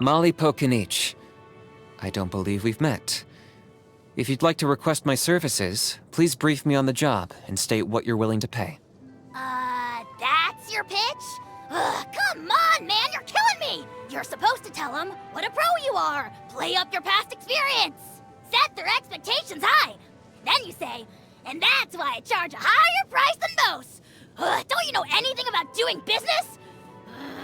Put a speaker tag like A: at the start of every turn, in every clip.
A: Kinich. I don't believe we've met. If you'd like to request my services, please brief me on the job and state what you're willing to pay.
B: That's your pitch? Ugh, come on, man, you're killing me! You're supposed to tell them what a pro you are, play up your past experience, set their expectations high. Then you say, and that's why I charge a higher price than most. Don't you know anything about doing business?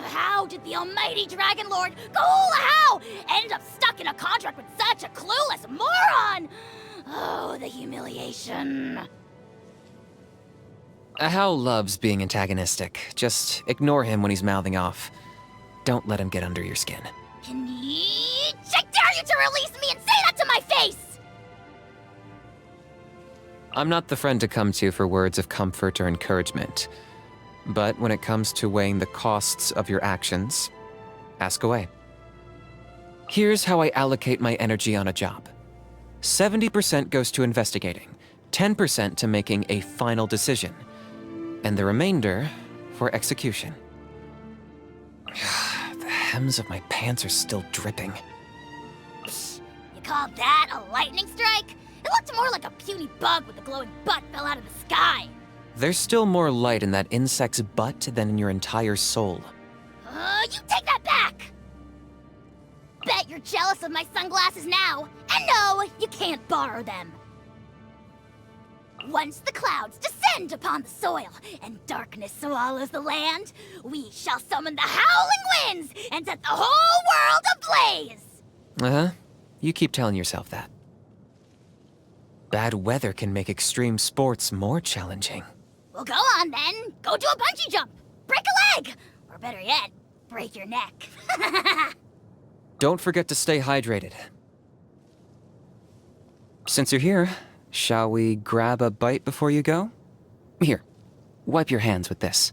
B: How did the almighty Dragon Lord Kahula end up stuck in a contract with such a clueless moron? Oh, the humiliation.
A: Hal loves being antagonistic. Just ignore him when he's mouthing off. Don't let him get under your skin.
B: Kinich, I dare you to release me and say that to my face!
A: I'm not the friend to come to for words of comfort or encouragement. But when it comes to weighing the costs of your actions, ask away. Here's how I allocate my energy on a job. 70% goes to investigating, 10% to making a final decision, and the remainder for execution. The hems of my pants are still dripping.
B: You call that a lightning strike? It looked more like a puny bug with a glowing butt fell out of the sky.
A: There's still more light in that insect's butt than in your entire soul.
B: You take that back! Bet you're jealous of my sunglasses now. And no, you can't borrow them. Once the clouds descend upon the soil and darkness swallows the land, we shall summon the howling winds and set the whole world ablaze!
A: Uh-huh. You keep telling yourself that. Bad weather can make extreme sports more challenging.
B: Well, go on then. Go do a bungee jump. Break a leg! Or better yet, break your neck.
A: Don't forget to stay hydrated. Since you're here, shall we grab a bite before you go? Here, wipe your hands with this.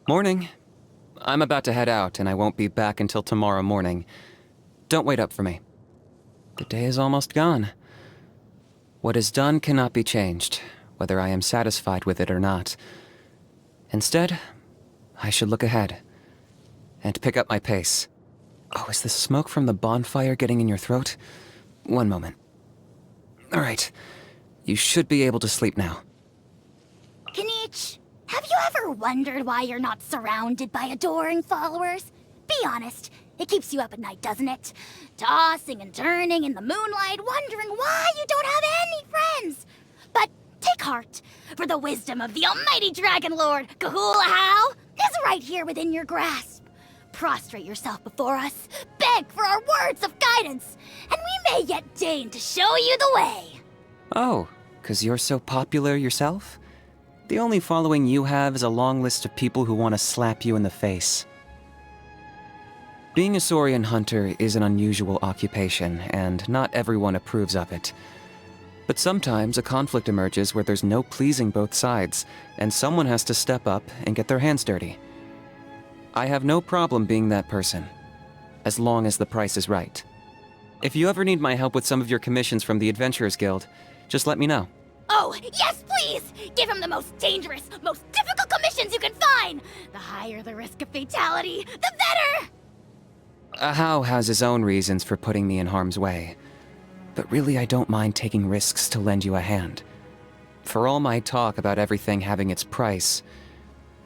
A: Morning. I'm about to head out, and I won't be back until tomorrow morning. Don't wait up for me. The day is almost gone. What is done cannot be changed, whether I am satisfied with it or not. Instead, I should look ahead and pick up my pace. Oh, is the smoke from the bonfire getting in your throat? One moment. All right, you should be able to sleep now.
B: Kinich, have you ever wondered why you're not surrounded by adoring followers? Be honest, it keeps you up at night, doesn't it? Tossing and turning in the moonlight, wondering why you don't have any friends. But take heart, for the wisdom of the almighty Dragon Lord, Kahula, is right here within your grasp. Prostrate yourself before us, beg for our words of guidance, and we may yet deign to show you the way.
A: Oh, 'cause you're so popular yourself? The only following you have is a long list of people who want to slap you in the face. Being a Saurian hunter is an unusual occupation, and not everyone approves of it. But sometimes a conflict emerges where there's no pleasing both sides, and someone has to step up and get their hands dirty. I have no problem being that person, as long as the price is right. If you ever need my help with some of your commissions from the Adventurers Guild, just let me know.
B: Oh, yes, please! Give him the most dangerous, most difficult commissions you can find! The higher the risk of fatality, the better!
A: Hao has his own reasons for putting me in harm's way, but really I don't mind taking risks to lend you a hand. For all my talk about everything having its price,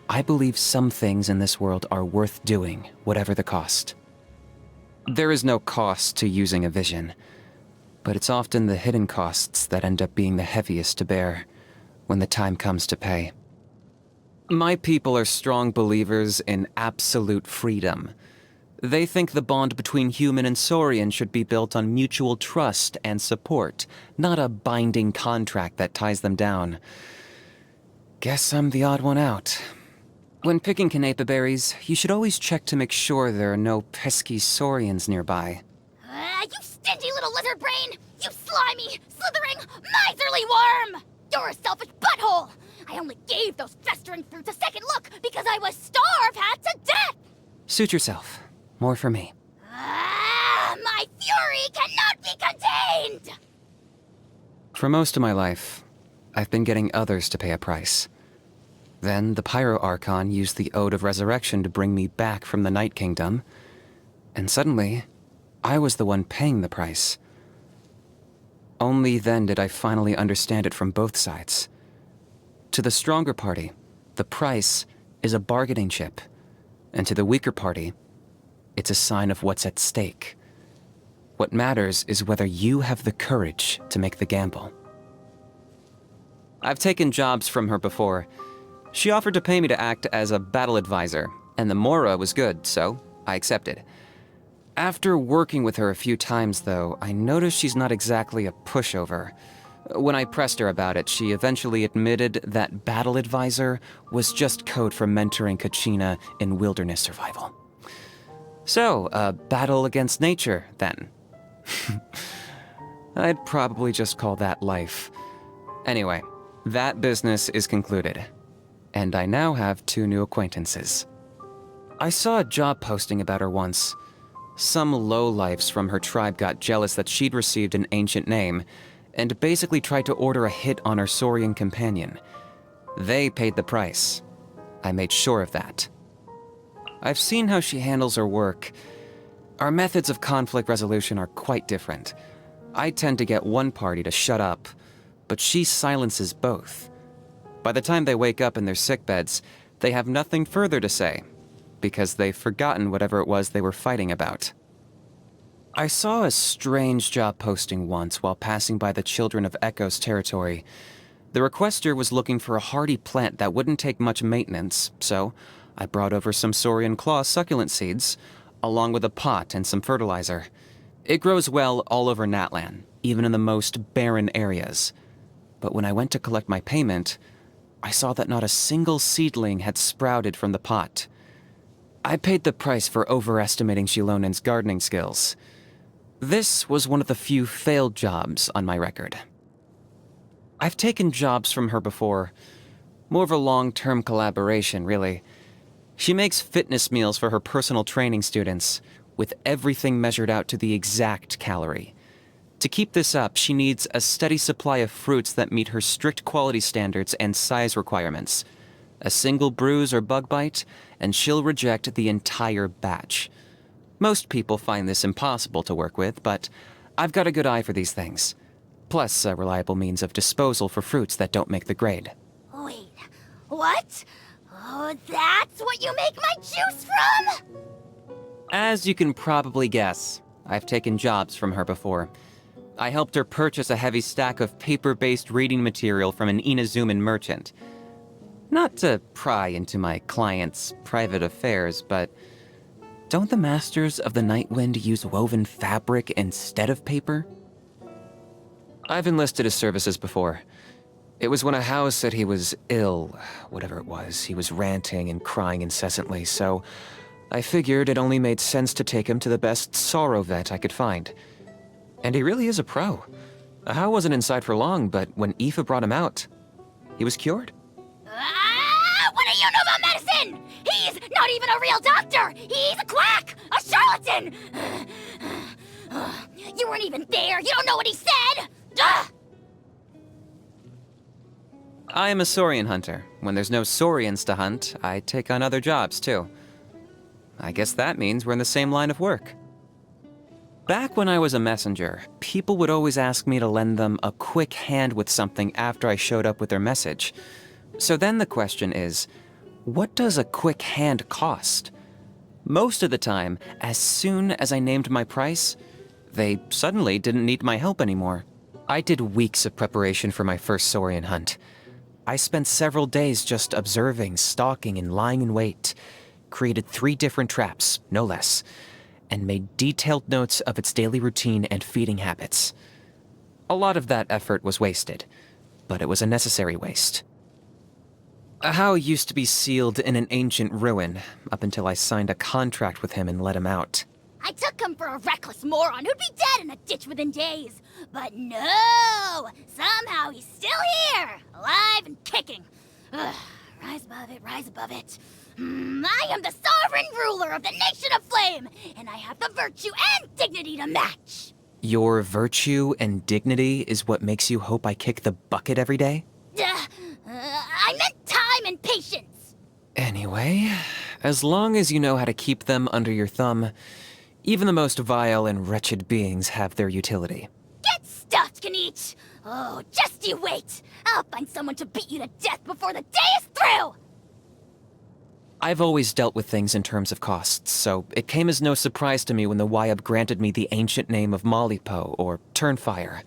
A: I believe some things in this world are worth doing, whatever the cost. There is no cost to using a vision, but it's often the hidden costs that end up being the heaviest to bear when the time comes to pay. My people are strong believers in absolute freedom. They think the bond between human and Saurian should be built on mutual trust and support, not a binding contract that ties them down. Guess I'm the odd one out. When picking Kinapa berries, you should always check to make sure there are no pesky Saurians nearby.
B: You stingy little lizard brain! You slimy, slithering, miserly worm! You're a selfish butthole! I only gave those festering fruits a second look because I was starved to death!
A: Suit yourself. More for me.
B: My fury cannot be contained!
A: For most of my life, I've been getting others to pay a price. Then the Pyro Archon used the Ode of Resurrection to bring me back from the Night Kingdom, and suddenly, I was the one paying the price. Only then did I finally understand it from both sides. To the stronger party, the price is a bargaining chip, and to the weaker party, it's a sign of what's at stake. What matters is whether you have the courage to make the gamble. I've taken jobs from her before. She offered to pay me to act as a battle advisor, and the mora was good, so I accepted. After working with her a few times, though, I noticed she's not exactly a pushover. When I pressed her about it, she eventually admitted that battle advisor was just code for mentoring Kachina in wilderness survival. So, a battle against nature, then. I'd probably just call that life. Anyway, that business is concluded, and I now have 2 new acquaintances. I saw a job posting about her once. Some lowlifes from her tribe got jealous that she'd received an ancient name, and basically tried to order a hit on her Saurian companion. They paid the price. I made sure of that. I've seen how she handles her work. Our methods of conflict resolution are quite different. I tend to get one party to shut up, but she silences both. By the time they wake up in their sickbeds, they have nothing further to say, because they've forgotten whatever it was they were fighting about. I saw a strange job posting once while passing by the Children of Echo's territory. The requester was looking for a hardy plant that wouldn't take much maintenance, so I brought over some Saurian claw succulent seeds, along with a pot and some fertilizer. It grows well all over Natlan, even in the most barren areas. But when I went to collect my payment, I saw that not a single seedling had sprouted from the pot. I paid the price for overestimating Shilonen's gardening skills. This was one of the few failed jobs on my record. I've taken jobs from her before. More of a long-term collaboration, really. She makes fitness meals for her personal training students, with everything measured out to the exact calorie. To keep this up, she needs a steady supply of fruits that meet her strict quality standards and size requirements. A single bruise or bug bite, and she'll reject the entire batch. Most people find this impossible to work with, but I've got a good eye for these things. Plus, a reliable means of disposal for fruits that don't make the grade.
B: Wait, what? Oh, that's what you make my juice from?
A: As you can probably guess, I've taken jobs from her before. I helped her purchase a heavy stack of paper-based reading material from an Inazuman merchant. Not to pry into my client's private affairs, but don't the Masters of the Night Wind use woven fabric instead of paper? I've enlisted his services before. It was when a Howe said he was ill, whatever it was. He was ranting and crying incessantly, so I figured it only made sense to take him to the best sorrow vet I could find. And he really is a pro. A Howe wasn't inside for long, but when Aoife brought him out, he was cured.
B: What do you know about medicine? He's not even a real doctor! He's a quack! A charlatan! You weren't even there! You don't know what he said!
A: I am a Saurian hunter. When there's no Saurians to hunt, I take on other jobs, too. I guess that means we're in the same line of work. Back when I was a messenger, people would always ask me to lend them a quick hand with something after I showed up with their message. So then the question is, what does a quick hand cost? Most of the time, as soon as I named my price, they suddenly didn't need my help anymore. I did weeks of preparation for my first Saurian hunt. I spent several days just observing, stalking, and lying in wait. Created 3 different traps, no less, and made detailed notes of its daily routine and feeding habits. A lot of that effort was wasted, but it was a necessary waste. A Howe used to be sealed in an ancient ruin, up until I signed a contract with him and let him out.
B: I took him for a reckless moron who'd be dead in a ditch within days. But no! Somehow he's still here, alive and kicking. Ugh, rise above it, rise above it. I am the sovereign ruler of the Nation of Flame, and I have the virtue and dignity to match.
A: Your virtue and dignity is what makes you hope I kick the bucket every day?
B: I meant time and patience.
A: Anyway, as long as you know how to keep them under your thumb, Even the most vile and wretched beings have their utility.
B: Get stuffed, Kinich! Oh, just you wait! I'll find someone to beat you to death before the day is through!
A: I've always dealt with things in terms of costs, so it came as no surprise to me when the Wyab granted me the ancient name of Malipo, or Turnfire.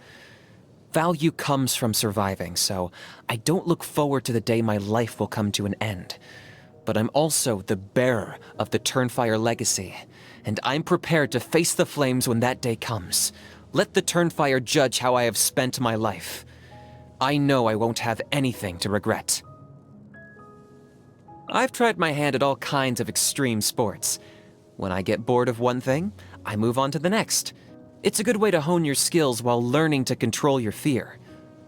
A: Value comes from surviving, so I don't look forward to the day my life will come to an end. But I'm also the bearer of the Turnfire legacy, and I'm prepared to face the flames when that day comes. Let the Turnfire judge how I have spent my life. I know I won't have anything to regret. I've tried my hand at all kinds of extreme sports. When I get bored of one thing, I move on to the next. It's a good way to hone your skills while learning to control your fear.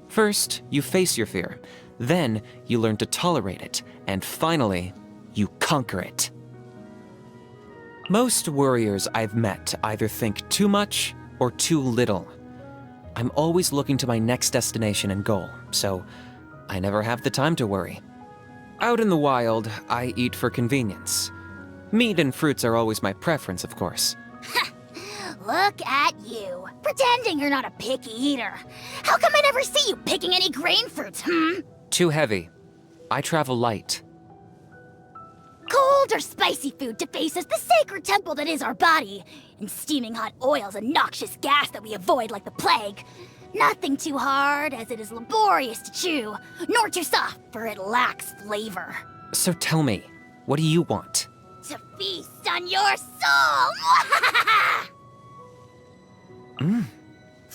A: First, you face your fear. Then, you learn to tolerate it. And finally, you conquer it. Most warriors I've met either think too much or too little. I'm always looking to my next destination and goal, so I never have the time to worry. Out in the wild, I eat for convenience. Meat and fruits are always my preference, of course.
B: Look at you, pretending you're not a picky eater. How come I never see you picking any grain fruits,
A: Too heavy. I travel light.
B: Cold or spicy food defaces the sacred temple that is our body, and steaming hot oil's a noxious gas that we avoid like the plague. Nothing too hard, as it is laborious to chew, nor too soft, for it lacks flavor.
A: So tell me, what do you want?
B: To feast on your soul!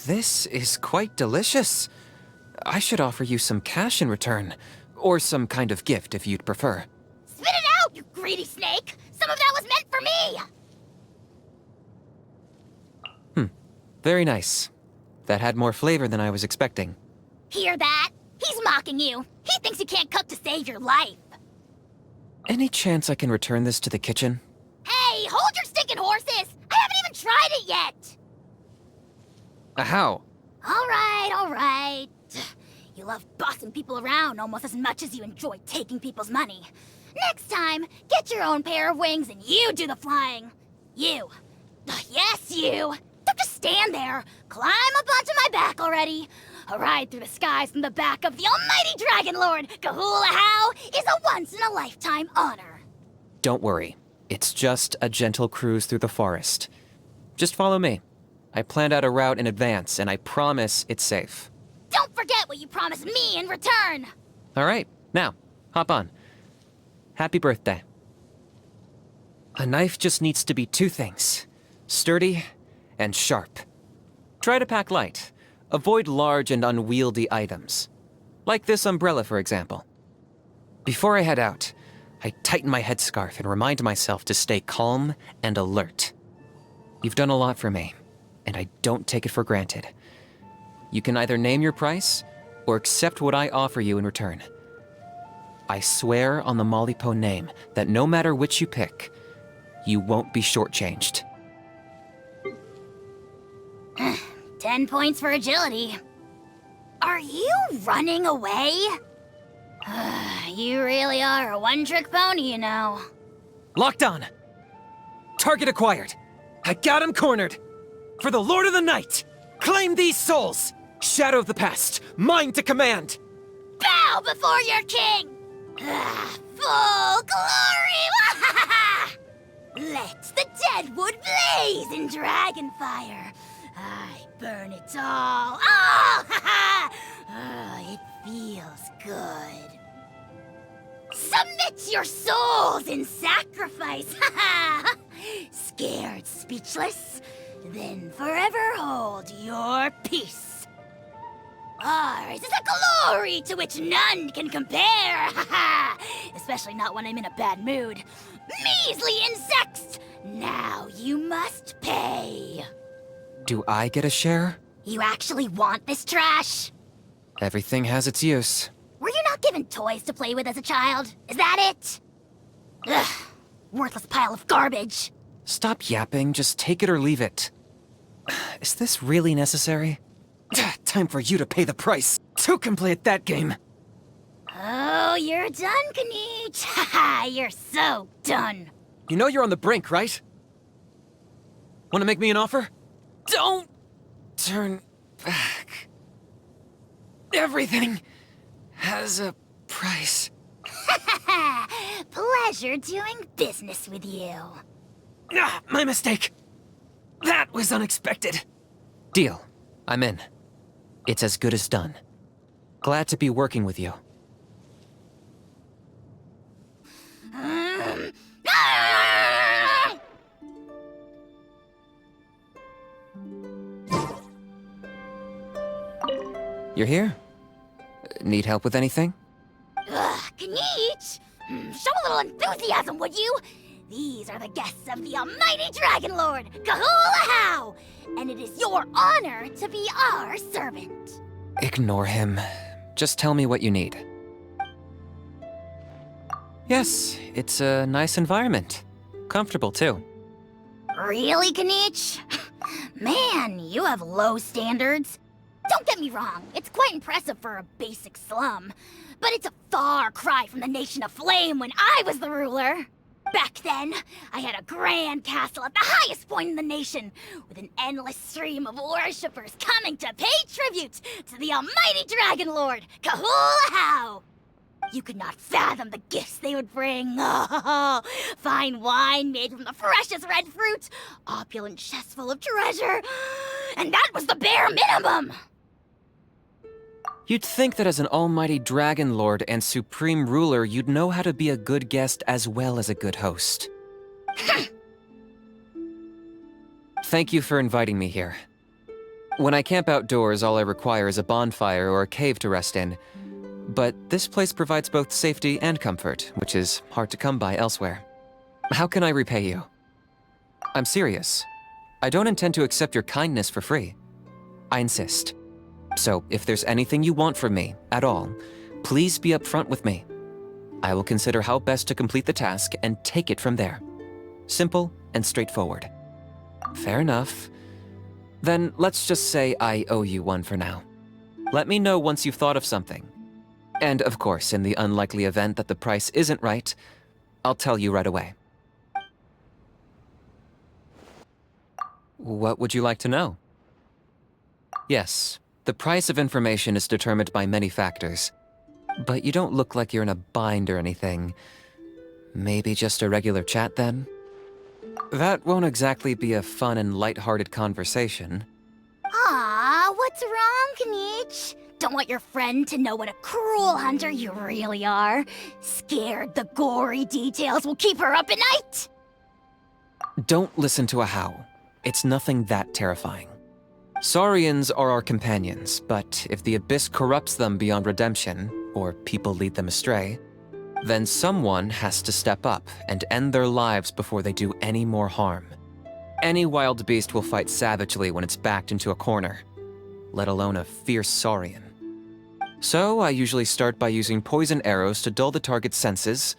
A: This is quite delicious. I should offer you some cash in return, or some kind of gift if you'd prefer.
B: Spit it out, you greedy snake! Some of that was meant for me!
A: Very nice. That had more flavor than I was expecting.
B: Hear that? He's mocking you. He thinks you can't cook to save your life.
A: Any chance I can return this to the kitchen?
B: Hey, hold your stinking horses! I haven't even tried it yet!
A: How?
B: All right. You love bossing people around almost as much as you enjoy taking people's money. Next time, get your own pair of wings and you do the flying. You. Yes, you. Don't just stand there. Climb up onto my back already. A ride through the skies from the back of the almighty Dragon Lord, Kahula How, is a once-in-a-lifetime honor.
A: Don't worry. It's just a gentle cruise through the forest. Just follow me. I planned out a route in advance, and I promise it's safe.
B: Don't forget what you promised me in return.
A: All right, now, hop on. Happy birthday. A knife just needs to be two things: sturdy and sharp. Try to pack light. Avoid large and unwieldy items. Like this umbrella, for example. Before I head out, I tighten my headscarf and remind myself to stay calm and alert. You've done a lot for me, and I don't take it for granted. You can either name your price, or accept what I offer you in return. I swear on the Malipo name that no matter which you pick, you won't be shortchanged.
B: 10 points for agility. Are you running away? You really are a one-trick pony, you know.
A: Locked on! Target acquired! I got him cornered! For the Lord of the Night! Claim these souls! Shadow of the past, mine to command!
B: Bow before your king! Full glory! Let the dead wood blaze in dragonfire. I burn it all. It feels good. Submit your souls in sacrifice. Scared speechless? Then forever hold your peace. Ours is a glory to which none can compare. Especially not when I'm in a bad mood. Measly insects! Now you must pay.
A: Do I get a share?
B: You actually want this trash?
A: Everything has its use.
B: Were you not given toys to play with as a child? Is that it? Ugh, worthless pile of garbage.
A: Stop yapping, just take it or leave it. Is this really necessary? Time for you to pay the price. Two can play at that game.
B: Oh, you're done, Kinich. Haha, you're so done.
A: You know you're on the brink, right? Want to make me an offer? Don't turn back. Everything has a price.
B: Pleasure doing business with you.
A: Ah, my mistake. That was unexpected. Deal. I'm in. It's as good as done. Glad to be working with you. You're here? Need help with anything?
B: Kinich! Show a little enthusiasm, would you? These are the guests of the almighty Dragon Lord, Kahula! And it is your honor to be our servant.
A: Ignore him. Just tell me what you need. Yes, it's a nice environment. Comfortable, too.
B: Really, Kinich? Man, you have low standards. Don't get me wrong, it's quite impressive for a basic slum. But it's a far cry from the Nation of Flame when I was the ruler. Back then, I had a grand castle at the highest point in the nation, with an endless stream of worshippers coming to pay tribute to the almighty Dragon Lord, Kahula! You could not fathom the gifts they would bring. Oh, fine wine made from the freshest red fruit, opulent chests full of treasure, and that was the bare minimum!
A: You'd think that as an almighty dragon lord and supreme ruler, you'd know how to be a good guest as well as a good host. Thank you for inviting me here. When I camp outdoors, all I require is a bonfire or a cave to rest in. But this place provides both safety and comfort, which is hard to come by elsewhere. How can I repay you? I'm serious. I don't intend to accept your kindness for free. I insist. So, if there's anything you want from me, at all, please be upfront with me. I will consider how best to complete the task and take it from there. Simple and straightforward. Fair enough. Then let's just say I owe you one for now. Let me know once you've thought of something. And of course, in the unlikely event that the price isn't right, I'll tell you right away. What would you like to know? Yes. The price of information is determined by many factors. But you don't look like you're in a bind or anything. Maybe just a regular chat then? That won't exactly be a fun and light-hearted conversation.
B: Ah, what's wrong, Kinich? Don't want your friend to know what a cruel hunter you really are. Scared the gory details will keep her up at night?
A: Don't listen to a how. It's nothing that terrifying. Saurians are our companions, but if the Abyss corrupts them beyond redemption, or people lead them astray, then someone has to step up and end their lives before they do any more harm. Any wild beast will fight savagely when it's backed into a corner, let alone a fierce Saurian. So I usually start by using poison arrows to dull the target's senses,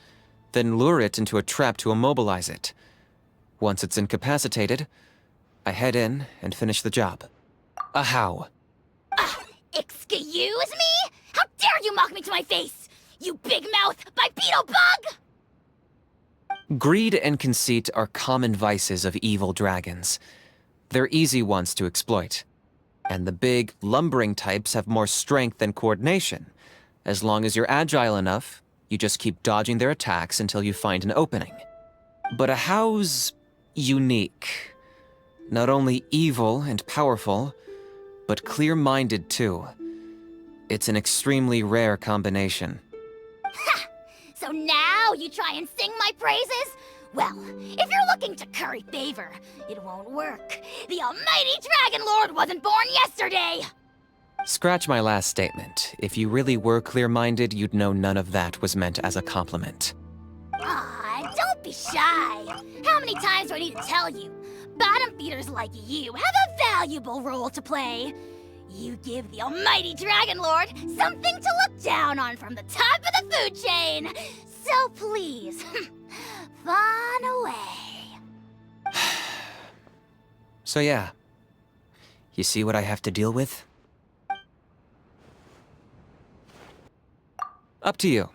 A: then lure it into a trap to immobilize it. Once it's incapacitated, I head in and finish the job. A how?
B: Excuse me? How dare you mock me to my face? You big mouth bipedal bug!
A: Greed and conceit are common vices of evil dragons. They're easy ones to exploit. And the big, lumbering types have more strength than coordination. As long as you're agile enough, you just keep dodging their attacks until you find an opening. But a how's unique. Not only evil and powerful, but clear-minded too. It's an extremely rare combination.
B: Ha! So now you try and sing my praises? Well, if you're looking to curry favor, it won't work. The almighty Dragon Lord wasn't born yesterday!
A: Scratch my last statement. If you really were clear-minded, you'd know none of that was meant as a compliment.
B: Aw, don't be shy. How many times do I need to tell you? Bottom feeders like you have a valuable role to play. You give the almighty Dragon Lord something to look down on from the top of the food chain. So please, fawn away.
A: So yeah, you see what I have to deal with? Up to you.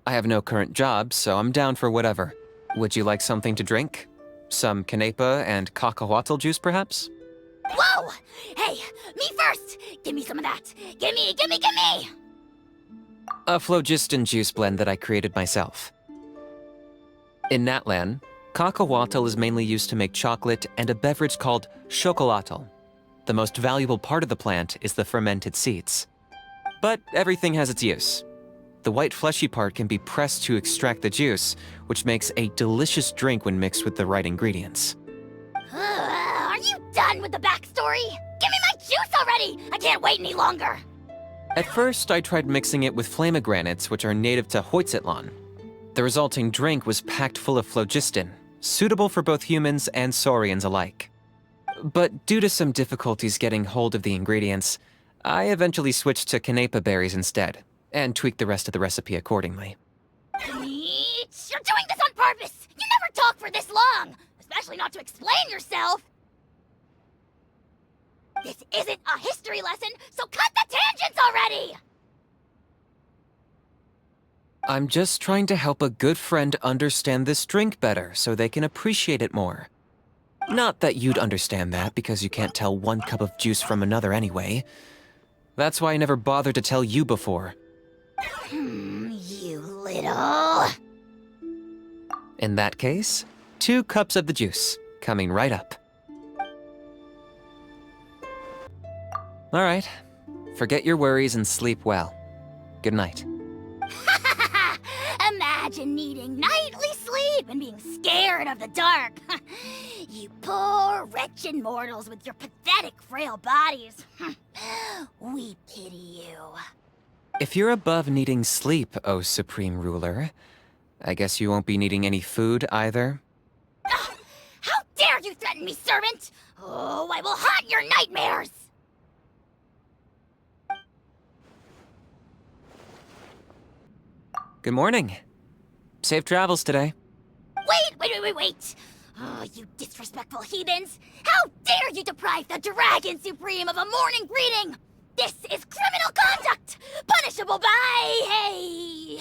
A: I have no current job, so I'm down for whatever. Would you like something to drink? Some Canepa and cacahuatl juice, perhaps?
B: Whoa! Hey, me first! Give me some of that! Gimme!
A: A phlogiston juice blend that I created myself. In Natlan, cacahuatl is mainly used to make chocolate and a beverage called chocolatl. The most valuable part of the plant is the fermented seeds. But everything has its use. The white fleshy part can be pressed to extract the juice, which makes a delicious drink when mixed with the right ingredients.
B: Are you done with the backstory? Give me my juice already! I can't wait any longer!
A: At first, I tried mixing it with flamagranates, which are native to Hoytzitlan. The resulting drink was packed full of phlogiston, suitable for both humans and Saurians alike. But due to some difficulties getting hold of the ingredients, I eventually switched to Canepa berries instead, and tweaked the rest of the recipe accordingly.
B: Kinich, you're doing this on purpose! You never talk for this long! Especially not to explain yourself! This isn't a history lesson, so cut the tangents already!
A: I'm just trying to help a good friend understand this drink better so they can appreciate it more. Not that you'd understand that because you can't tell one cup of juice from another anyway. That's why I never bothered to tell you before.
B: You little...
A: In that case, 2 cups of the juice, coming right up. Alright, forget your worries and sleep well. Good night.
B: Imagine needing nightly sleep and being scared of the dark. You poor, wretched mortals with your pathetic, frail bodies. We pity you.
A: If you're above needing sleep, O Supreme Ruler, I guess you won't be needing any food either?
B: How dare you threaten me, servant! Oh, I will haunt your nightmares!
A: Good morning. Safe travels today.
B: Wait! Oh, you disrespectful heathens! How dare you deprive the Dragon Supreme of a morning greeting! This is criminal conduct! Punishable by... Hey!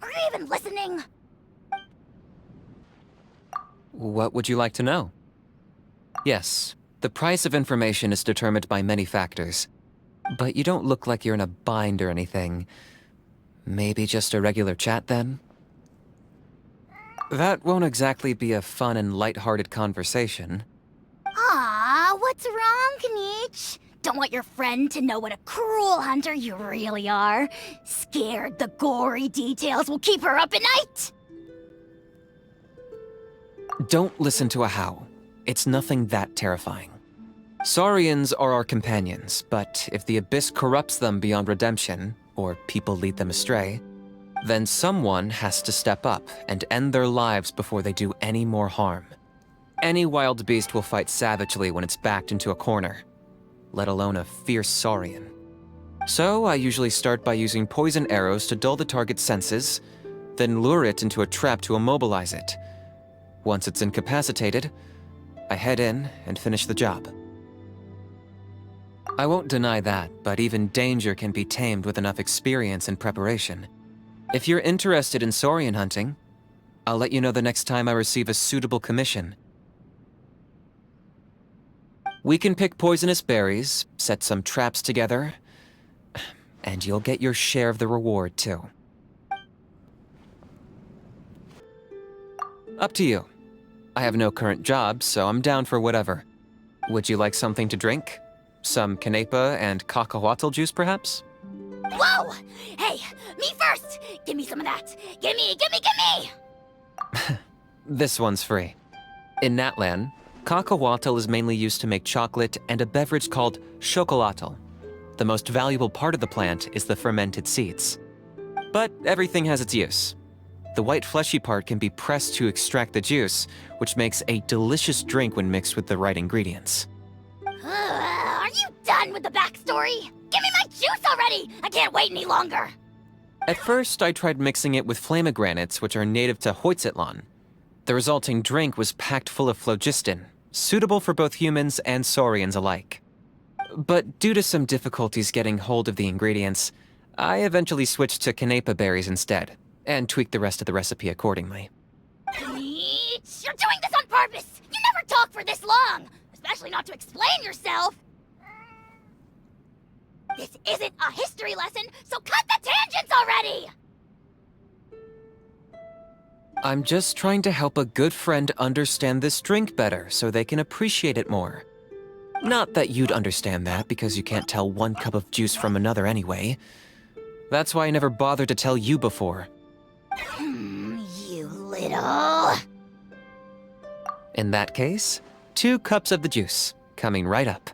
B: Are you even listening?
A: What would you like to know? Yes, the price of information is determined by many factors. But you don't look like you're in a bind or anything. Maybe just a regular chat, then? That won't exactly be a fun and light-hearted conversation.
B: Aw, what's wrong, Kinich? Don't want your friend to know what a cruel hunter you really are? Scared the gory details will keep her up at night?
A: Don't listen to a how. It's nothing that terrifying. Saurians are our companions, but if the Abyss corrupts them beyond redemption, or people lead them astray, then someone has to step up and end their lives before they do any more harm. Any wild beast will fight savagely when it's backed into a corner, let alone a fierce Saurian. So I usually start by using poison arrows to dull the target's senses, then lure it into a trap to immobilize it. Once it's incapacitated, I head in and finish the job. I won't deny that, but even danger can be tamed with enough experience and preparation. If you're interested in Saurian hunting, I'll let you know the next time I receive a suitable commission. We can pick poisonous berries, set some traps together, and you'll get your share of the reward, too. Up to you. I have no current job, so I'm down for whatever. Would you like something to drink? Some Canepa and cacahuatl juice, perhaps?
B: Whoa! Hey, me first! Give me some of that! Gimme!
A: This one's free. In Natlan, cacahuatl is mainly used to make chocolate and a beverage called chocolatl. The most valuable part of the plant is the fermented seeds. But everything has its use. The white fleshy part can be pressed to extract the juice, which makes a delicious drink when mixed with the right ingredients.
B: Are you done with the backstory? Give me my juice already! I can't wait any longer!
A: At first, I tried mixing it with flamagranates, which are native to Hoytzitlan. The resulting drink was packed full of phlogiston, suitable for both humans and Saurians alike. But due to some difficulties getting hold of the ingredients, I eventually switched to Canepa berries instead, and tweaked the rest of the recipe accordingly.
B: Kinich, Kinich, you're doing this on purpose! You never talk for this long! Especially not to explain yourself! This isn't a history lesson, so cut the tangents already!
A: I'm just trying to help a good friend understand this drink better so they can appreciate it more. Not that you'd understand that because you can't tell one cup of juice from another anyway. That's why I never bothered to tell you before.
B: You little...
A: In that case, 2 cups of the juice, coming right up.